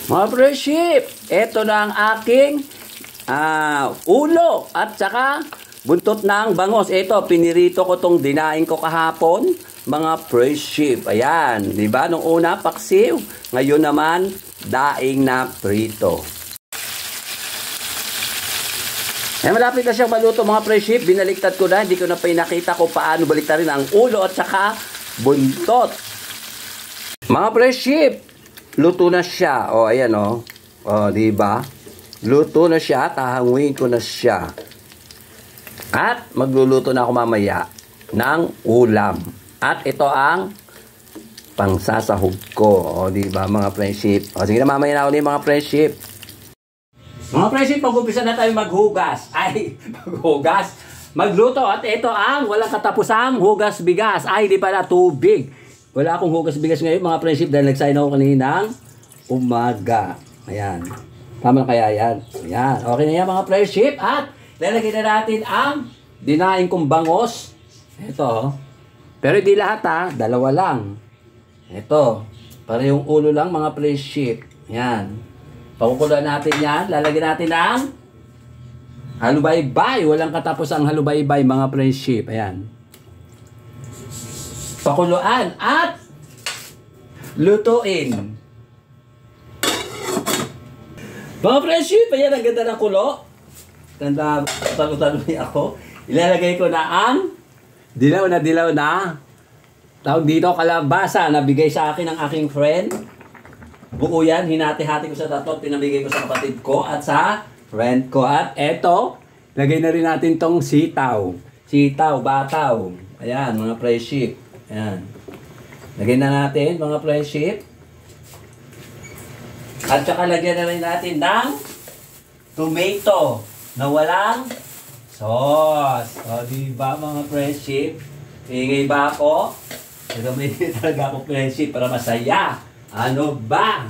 Mga friendship, ito na ang aking ulo at saka buntot ng bangos. Ito, pinirito ko tong dinain ko kahapon. Mga friendship, ayan. Diba? Nung una, paksiw. Ngayon naman, daing na prito. Eh, malapit na siyang maluto mga friendship. Binaliktad ko na. Hindi ko na pinakita kung paano baliktarin ang ulo at saka buntot. Mga friendship, luto na siya. O, ayan o. O, diba? Luto na siya. Tahanguin ko na siya. At magluluto na ako mamaya ng ulam. At ito ang pangsasahog ko. O, diba mga friendship? O, sige na mamaya na ako ni mga friendship. Mga friendship, mag-umpisa na tayo maghugas. Ay, maghugas. Magluto. At ito ang walang katapusang hugas bigas. Ay, di pala tubig. Wala akong hugas bigas ngayon mga friendship dahil nagsain ako kaninang umaga. Ayan. Tama na kaya yan? Ayan. Okay na yan mga friendship. At lalagyan na natin ang dinain kong bangos. Ito. Pero di lahat ha. Dalawa lang. Ito. Para yung ulo lang mga friendship. Ayan. Pakukuloan natin yan. Lalagyan natin ang halubaybay. Walang katapos ang halubaybay mga friendship. Ayan. Pakuluan at lutuin. Mga friendship, ayan ang ganda ng kulo. Ganda, talo-talo niya ako. Ilalagay ko na ang dilaw na tawag dito kalabasa na bigay sa akin ng aking friend. Buo yan, hinati-hati ko sa tatlo, pinamigay ko sa kapatid ko at sa friend ko. At eto, lagay na rin natin tong sitaw. Sitaw, bataw. Ayan, mga friendship. Ayan. Lagay na natin, mga friendship. At saka lagyan na rin natin ng tomato na walang sauce. O, diba, mga friendship? Ingay ba ako? Nagamay talaga ako, friendship, para masaya. Ano ba?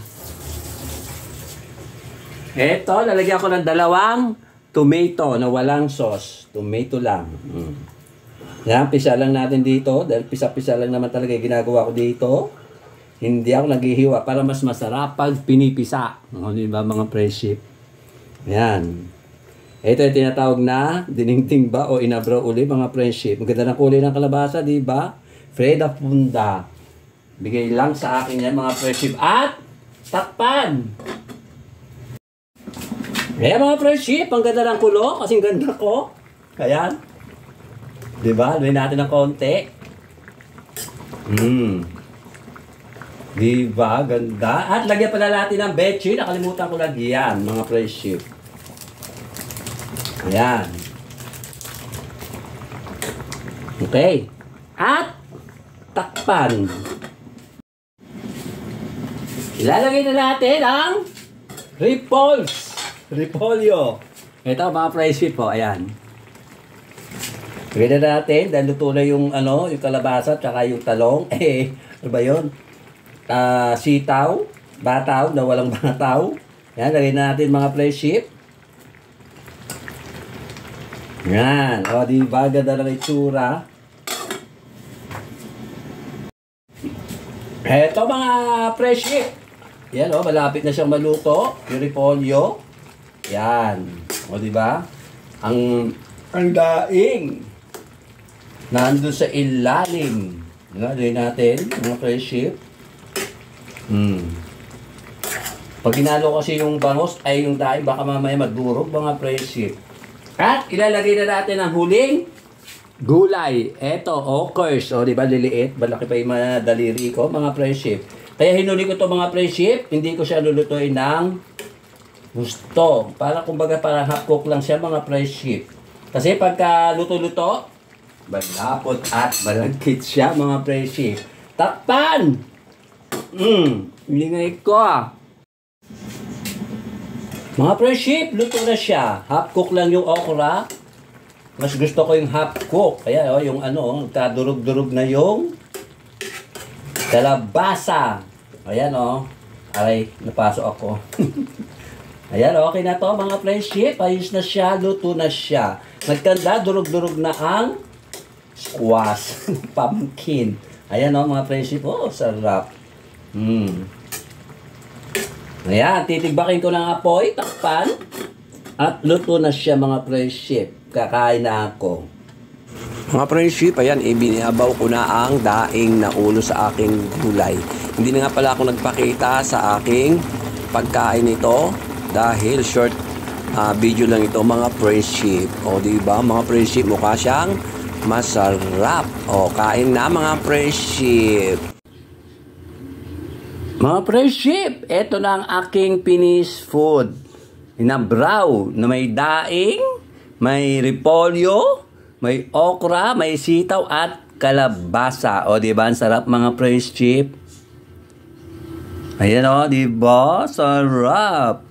Eto, lalagyan ko ng dalawang tomato na walang sauce. Tomato lang. Yan, pisa lang natin dito. Dahil pisa-pisa lang naman talaga yung ginagawa ko dito. Hindi ako naghihiwa para mas masarap pag pinipisa. Ano ba mga friendship? Yan. Ito yung tinatawag na diningting ba o inabraw uli mga friendship. Maganda ng kulay ng kalabasa, di ba? Freda Funda. Bigay lang sa akin yan mga friendship. At takpan. Kaya mga friendship, ang ganda ng kulo. Kasing ganda ko. Kaya, diba? Luhin natin ng konti. Diba? Ganda. At lagyan pala natin ng betchin. Nakalimutan ko lagyan mga friendship. Ayan. Okay. At takpan. Ilalagay na natin ang repolyo. Ito mga friendship po, ayan. Lagay na natin, dahil luto na yung, yung kalabasa, tsaka yung talong. Ano ba yun? Sitaw, bataw, na walang bataw. Ayan, lagay na natin mga friendship. Yan, o diba, ganda ng itsura. Eto mga friendship. Yan o, malapit na siyang maluto. Yung repolyo. Yan. O diba? Ang daing. Nandun sa ilalim. Lagay natin, mga friendship. Pag ginalo kasi yung bangos, ay yung daing, baka mamaya magdurog mga friendship. At ilalagay na natin ang huling gulay. Eto, okers. O, diba, liliit. Malaki pa yung mga daliri ko, mga friendship. Kaya hinuli ko to mga friendship. Hindi ko siya lulutuin ng gusto. Para, kumbaga, parang half cook lang siya, mga friendship. Kasi pagka luto-luto, malapot at malagkit siya, mga friendship. Takpan! Ingay ko Mga friendship, luto na siya. Half cook lang yung okra. Mas gusto ko yung half cook. Kaya yung kadurog-durog na yung kalabasa. Ayan Aray, napasok ako. Ayan, okay na to mga friendship. Ayos na siya, luto na siya. Nagkanda, durog-durog na ang squash. Pumpkin. Ayan mga friendship. Oh, sarap. Ayan, titigbakin ko ng apoy, takpan. At luto na siya mga friendship. Kakain na ako. Mga friendship, ayan, ibinabaw ko na ang daing na ulo sa aking gulay. Hindi na nga pala ako nagpakita sa aking pagkain nito dahil short video lang ito mga friendship. O diba mga friendship, mukha siyang masarap. O kain na mga friendship. Mga friendship, ito na ang aking finished food. Inabraw na may daing, may repolyo, may okra, may sitaw at kalabasa. O diba ang sarap mga friendship? Ayan o, diba? Sarap.